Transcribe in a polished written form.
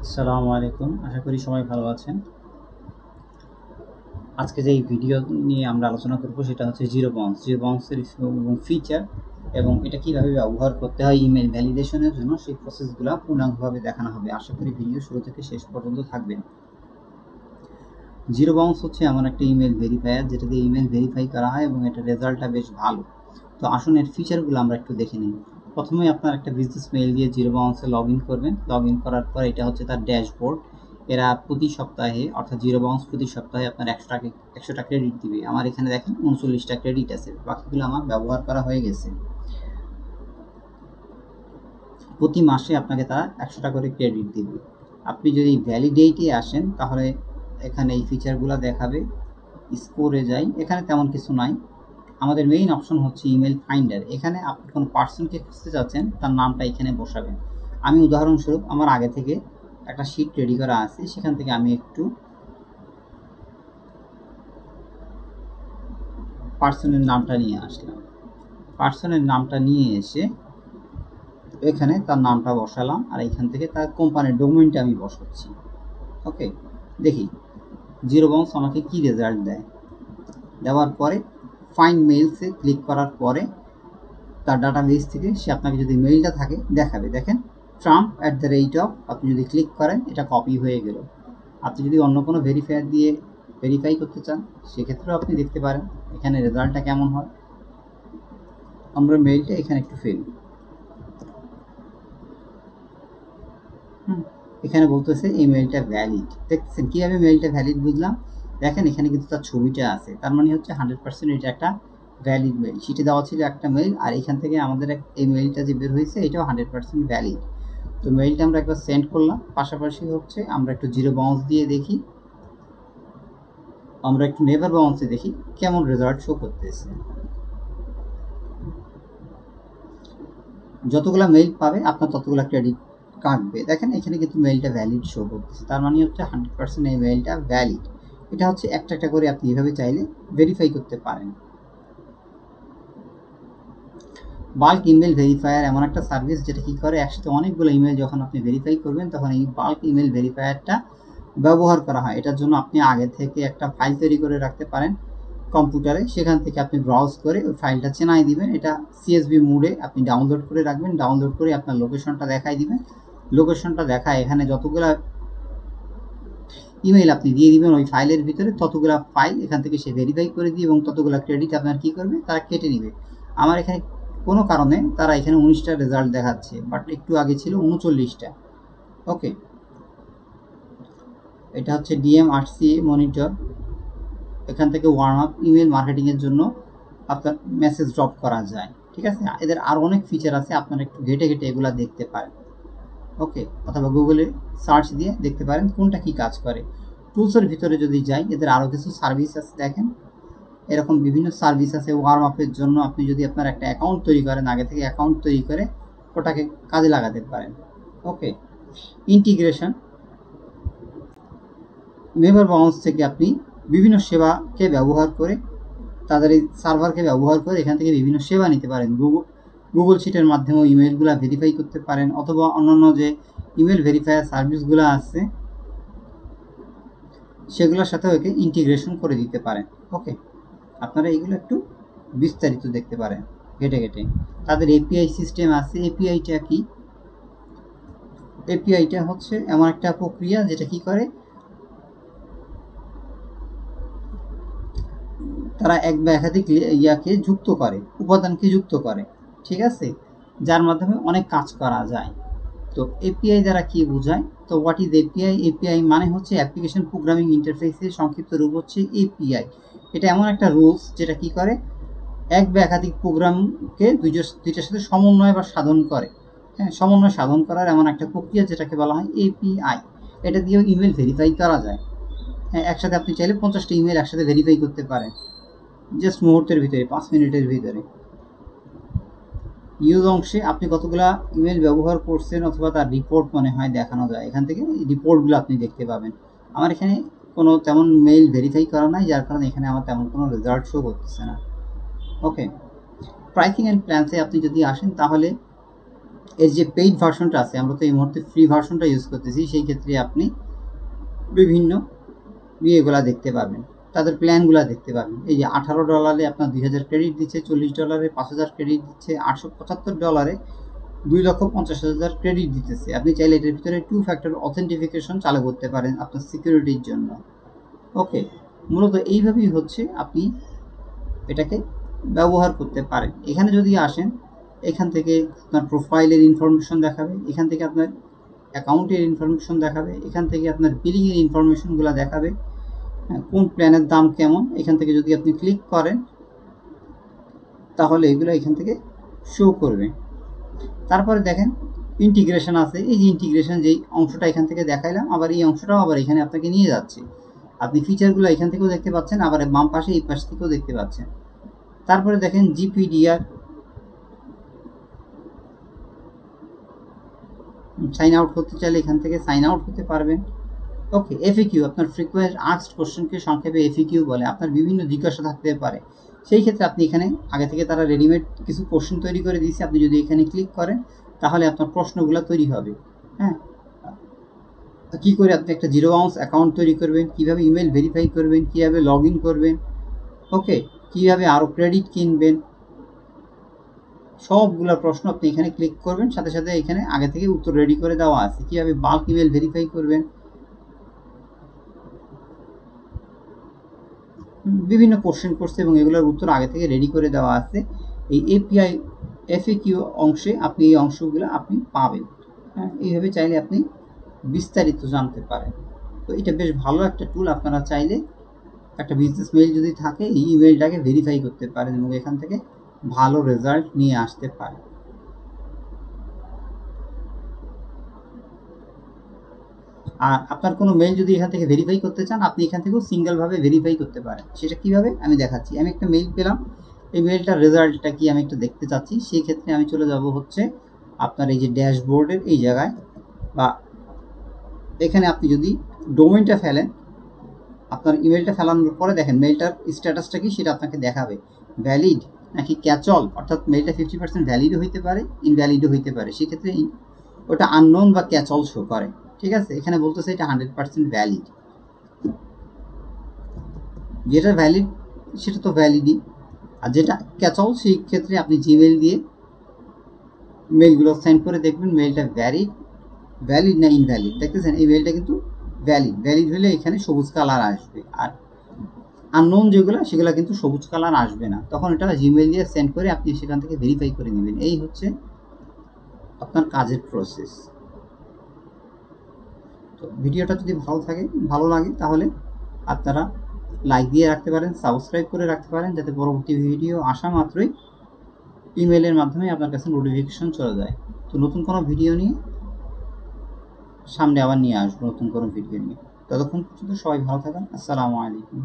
আসসালামু আলাইকুম। আশা করি সবাই ভালো আছেন। আজকে যে ভিডিও নিয়ে আমরা আলোচনা করব সেটা হচ্ছে জিরো বাউন্স। জিরো বাউন্সের ফিচার এবং এটা কিভাবে ব্যবহার করতে হয় ইমেল ভ্যালিডেশনের জন্য সেই প্রসেসগুলো পূর্ণাঙ্গভাবে দেখানো হবে। আশা করি ভিডিও শুরু থেকে শেষ পর্যন্ত থাকবেন। জিরো বাউন্স হচ্ছে এমন একটা ইমেল ভেরিফায়ার যেটা দিয়ে ইমেল ভেরিফাই করা হয় এবং এটার রেজাল্টটা বেশ ভালো। তো আসুন এর ফিচারগুলো আমরা একটু দেখে নিই। প্রথমে আপনার একটা বিজনেস মেইল দিয়ে জিরো বাউন্সে লগ ইন করবেন। লগ ইন করার পর এটা হচ্ছে তার ড্যাশবোর্ড। এরা প্রতি সপ্তাহে অর্থাৎ জিরো বাউন্স প্রতি সপ্তাহে আপনার 100টা ক্রেডিট দিবে। আমার এখানে দেখেন 39টা ক্রেডিট আছে, বাকিগুলো আমার ব্যবহার করা হয়ে গেছে। প্রতি মাসে আপনাকে তারা 100টা করে ক্রেডিট দিবে। আপনি যদি ভ্যালিডেটে আসেন তাহলে এখানে এই ফিচারগুলো দেখাবে। স্কোরে যাই, এখানে তেমন কিছু নাই। আমাদের মেইন অপশন হচ্ছে ইমেল ফাইন্ডার। এখানে আপনি কোনো পার্সনকে খুঁজতে চাচ্ছেন তার নামটা এখানে বসাবেন। আমি উদাহরণস্বরূপ আমার আগে থেকে একটা শিট রেডি করা আছে, সেখান থেকে আমি একটু পার্সনের নামটা নিয়ে আসলাম। পার্সনের নামটা নিয়ে এসে এখানে তার নামটা বসালাম আর এখান থেকে তার কোম্পানির ডোমেইনটা আমি বসাচ্ছি। ওকে, দেখি জিরো বাউন্স আমাকে কি রেজাল্ট দেয়। দেওয়ার পরে ফাইন্ড মেইলসে ক্লিক করার পরে তার ডাটাবেস থেকে সে আপনাকে যদি মেইলটা থাকে দেখাবে। দেখেন trump@, আপনি যদি ক্লিক করেন এটা কপি হয়ে গেল। আপনি যদি অন্য কোনো ভেরিফায়ার দিয়ে ভেরিফাই করতে চান সেক্ষেত্রেও আপনি দেখতে পারেন এখানে রেজাল্টটা কেমন হয়। আমরা মেইলটা এখানে একটু ফেলি। এখানে বলতেছে এই মেইলটা ভ্যালিড। দেখছেন কীভাবে মেইলটা ভ্যালিড বুঝলাম? দেখেন এখানে কিন্তু তার ছবিটা আছে, তার মানে হচ্ছে 100% এটা একটা ভ্যালিড মেইল। শিটে দেওয়া ছিল একটা মেইল আর এখান থেকে আমাদের এই মেইলটা যে বের হয়েছে এটাও 100% ভ্যালিড। তো মেইলটা আমরা একবার সেন্ড করলাম। পাশাপাশি হচ্ছে আমরা একটু জিরো বাউন্স দিয়ে দেখি, আমরা একটু নেভার বাউন্সে দেখি কেমন রেজাল্ট শো করতেছে। যতগুলা মেইল পাবে আপনার ততগুলা ক্রেডিট কাটবে। দেখেন এখানে কিন্তু মেইলটা ভ্যালিড শো করতেছে, তার মানে হচ্ছে 100% এই মেইলটা ভ্যালিড। এটা হচ্ছে একটা একটা করে আপনি এভাবে চাইলে ভেরিফাই করতে পারেন। বাল্ক ইমেল ভেরিফায়ার এমন একটা সার্ভিস যেটা কি করে, একসাথে অনেকগুলো ইমেল যখন আপনি ভেরিফাই করবেন তখন এই বাল্ক ইমেল ভেরিফায়ারটা ব্যবহার করা হয়। এটার জন্য আপনি আগে থেকে একটা ফাইল তৈরি করে রাখতে পারেন কম্পিউটারে, সেখান থেকে আপনি ব্রাউজ করে ওই ফাইলটা চেনাই দিবেন। এটা সিএসভি মোডে আপনি ডাউনলোড করে রাখবেন। ডাউনলোড করে আপনার লোকেশনটা দেখাই দিবেন। লোকেশনটা দেখায় এখানে যতগুলা ইমেল আপনি দিয়ে দিবেন ওই ফাইলের ভিতরে, ততগুলা ফাইল এখান থেকে সে ভেরিফাই করে দিয়ে এবং ততগুলা ক্রেডিট আপনার কি করবে তারা কেটে নেবে। আমার এখানে কোনো কারণে তারা এখানে 19টা রেজাল্ট দেখাচ্ছে, বাট একটু আগে ছিল 39টা। ওকে, এটা হচ্ছে DMRC মনিটর। এখান থেকে ওয়ার্ম আপ ইমেল মার্কেটিংয়ের জন্য আপনার মেসেজ ড্রপ করা যায়। ঠিক আছে, এদের আরও অনেক ফিচার আছে, আপনারা একটু ঘেটে ঘেটে এগুলো দেখতে পারেন। ওকে, অথবা গুগলে সার্চ দিয়ে দেখতে পারেন কোনটা কি কাজ করে। টুলসের ভিতরে যদি যাই এদের আরও কিছু সার্ভিস আছে। দেখেন এরকম বিভিন্ন সার্ভিস আছে ওয়ার্ম আপের জন্য। আপনি যদি আপনার একটা অ্যাকাউন্ট তৈরি করেন, আগে থেকে অ্যাকাউন্ট তৈরি করে ওটাকে কাজে লাগাতে পারেন। ওকে, ইন্টিগ্রেশন নেভার বাউন্স থেকে আপনি বিভিন্ন সেবাকে ব্যবহার করে তাদের এই সার্ভারকে ব্যবহার করে এখান থেকে বিভিন্ন সেবা নিতে পারেন। গুগল শিটের মাধ্যমেও ইমেলগুলো ভেরিফাই করতে পারেন, অথবা অন্যান্য যে ইমেল ভেরিফায়ার সার্ভিসগুলো আছে সেগুলোর সাথেও একে ইন্টিগ্রেশন করে দিতে পারেন। ওকে, আপনারা এইগুলো একটু বিস্তারিত দেখতে পারেন ঘেটে ঘেটে। তাদের এপিআই সিস্টেম আছে। এপিআইটা কি? এপিআইটা হচ্ছে এমন একটা প্রক্রিয়া যেটা কি করে, তারা এক বা একাধিক ইয়াকে যুক্ত করে, উপাদানকে যুক্ত করে। ঠিক আছে, যার মাধ্যমে অনেক কাজ করা যায়। তো এপিআই দ্বারা কি বোঝায়? তো হোয়াট ইজ এপিআই? এপিআই মানে হচ্ছে অ্যাপ্লিকেশন প্রোগ্রামিং ইন্টারফেসের সংক্ষিপ্ত রূপ হচ্ছে এপিআই। এটা এমন একটা রুলস যেটা কি করে, এক বা একাধিক প্রোগ্রামকে দুইটার সাথে সমন্বয় বা সাধন করে। হ্যাঁ, সমন্বয় সাধন করার এমন একটা প্রক্রিয়া যেটাকে বলা হয় এপিআই। এটা দিয়েও ইমেল ভেরিফাই করা যায়। হ্যাঁ, একসাথে আপনি চাইলে 50টা ইমেল একসাথে ভেরিফাই করতে পারেন জাস্ট মুহূর্তের ভিতরে, 5 মিনিটের ভিতরে। ইউজ অংশে আপনি কতগুলা ইমেল ব্যবহার করছেন অথবা তার রিপোর্ট মনে হয় দেখানো যায়। এখান থেকে এই রিপোর্টগুলো আপনি দেখতে পাবেন। আমার এখানে কোনো তেমন মেইল ভেরিফাই করা নাই, যার কারণে এখানে আমার তেমন কোনো রেজাল্ট শো করতেছে না। ওকে, প্রাইসিং অ্যান্ড প্ল্যান্সে আপনি যদি আসেন তাহলে এর যে পেইড ভার্সনটা আছে, আমরা তো এই মুহূর্তে ফ্রি ভার্সনটা ইউজ করতেছি, সেই ক্ষেত্রে আপনি বিভিন্ন ইয়েগুলা দেখতে পারবেন, তাদের প্ল্যানগুলো দেখতে পারবেন। এই যে $18 আপনার 2000 ক্রেডিট দিচ্ছে, $40 5000 ক্রেডিট দিচ্ছে, $875 2,50,000 ক্রেডিট দিতেছে। আপনি চাইলে এটার ভিতরে 2 ফ্যাক্টর অথেন্টিফিকেশন চালু করতে পারেন আপনার সিকিউরিটির জন্য। ওকে, মূলত এইভাবেই হচ্ছে আপনি এটাকে ব্যবহার করতে পারেন। এখানে যদি আসেন, এখান থেকে আপনার প্রোফাইলের ইনফরমেশন দেখাবে, এখান থেকে আপনার অ্যাকাউন্টের ইনফরমেশন দেখাবে, এখান থেকে আপনার বিলিংয়ের ইনফরমেশনগুলো দেখাবে, কোন প্ল্যানের দাম কেমন। এখান থেকে যদি আপনি ক্লিক করেন তাহলে এগুলো এখান থেকে শো করবে। তারপরে দেখেন ইন্টিগ্রেশন আছে, এই যে ইন্টিগ্রেশন যেই অংশটা এখান থেকে দেখাইলাম, আবার এই অংশটাও আবার এখানে আপনাকে নিয়ে যাচ্ছে। আপনি ফিচারগুলো এখান থেকেও দেখতে পাচ্ছেন, আবার বাম পাশে এই পাশ থেকেও দেখতে পাচ্ছেন। তারপরে দেখেন জিপিডিআর, সাইন আউট করতে চাইলে এখান থেকে সাইন আউট করতে পারবেন। ওকে, এফএকিউ, আপনার ফ্রিকোয়েন্ট আস্কড কোশ্চেনকে সংক্ষেপে এফএকিউ বলে। আপনার বিভিন্ন জিজ্ঞাসা থাকতে পারে, সেই ক্ষেত্রে আপনি এখানে আগে থেকে তারা রেডিমেড কিছু কোশ্চেন তৈরি করে দিয়েছে, আপনি যদি এখানে ক্লিক করেন তাহলে আপনার প্রশ্নগুলো তৈরি হবে। হ্যাঁ, কী করে আপনি একটা জিরো বাউন্স অ্যাকাউন্ট তৈরি করবেন, কীভাবে ইমেল ভেরিফাই করবেন, কীভাবে লগ ইন করবেন, ওকে, কীভাবে আরও ক্রেডিট কিনবেন, সবগুলো প্রশ্ন আপনি এখানে ক্লিক করবেন, সাথে সাথে এখানে আগে থেকে উত্তর রেডি করে দেওয়া আছে। কীভাবে বাল্ক ইমেল ভেরিফাই করবেন, বিভিন্ন কোশ্চেন করছে এবং এগুলোর উত্তর আগে থেকে রেডি করে দেওয়া আছে। এই এপিআই এফএকিউ অংশে আপনি এই অংশগুলো আপনি পাবেন। হ্যাঁ, এইভাবে চাইলে আপনি বিস্তারিত জানতে পারেন। তো এটা বেশ ভালো একটা টুল। আপনারা চাইলে একটা বিজনেস মেইল যদি থাকে, এই ইমেলটাকে ভেরিফাই করতে পারেন এবং এখান থেকে ভালো রেজাল্ট নিয়ে আসতে পারেন। আর আপনার কোনো মেইল যদি এখান থেকে ভেরিফাই করতে চান, আপনি এখান থেকেও সিঙ্গেলভাবে ভেরিফাই করতে পারেন। সেটা কীভাবে আমি দেখাচ্ছি। আমি একটা মেইল পেলাম, এই মেইলটার রেজাল্টটা কি আমি একটু দেখতে চাচ্ছি। সেই ক্ষেত্রে আমি চলে যাব হচ্ছে আপনার এই যে ড্যাশবোর্ডের এই জায়গায়, বা এখানে আপনি যদি ডোমেইনটা ফেলেন, আপনার ইমেলটা ফেলানোর পরে দেখেন মেইলটার স্ট্যাটাসটা কি সেটা আপনাকে দেখাবে, ভ্যালিড নাকি ক্যাচল, অর্থাৎ মেইলটা 50% ভ্যালিডও হইতে পারে, ইনভ্যালিডও হইতে পারে। সেক্ষেত্রে ওটা আননোন বা ক্যাচল শো করে। ঠিক আছে, এখানে বলতেছে এটা 100% ভ্যালিড। যেটা ভ্যালিড সেটা তো ভ্যালিডই, আর যেটা ক্যাচল সেই ক্ষেত্রে আপনি জিমেল দিয়ে মেইলগুলো সেন্ড করে দেখবেন মেইলটা ভ্যালিড না ইনভ্যালিড। দেখতেছেন এই মেইলটা কিন্তু ভ্যালিড হলে এখানে সবুজ কালার আসবে, আর আননোন যেগুলো সেগুলো কিন্তু সবুজ কালার আসবে না। তখন এটা জিমেল দিয়ে সেন্ড করে আপনি সেখান থেকে ভেরিফাই করে নেবেন। এই হচ্ছে আপনার কাজের প্রসেস। তো ভিডিওটা যদি ভালো লাগে তাহলে আপনারা লাইক দিয়ে রাখতে পারেন, সাবস্ক্রাইব করে রাখতে পারেন, যাতে পরবর্তী ভিডিও আসা মাত্রই ইমেলের মাধ্যমে আপনার কাছে নোটিফিকেশন চলে যায়। তো নতুন কোনো ভিডিও নিয়ে সামনে আবার নিয়ে আসবো, নতুন কোনো ভিডিও নিয়ে। ততক্ষণ পর্যন্ত সবাই ভালো থাকেন। আসসালামু আলাইকুম।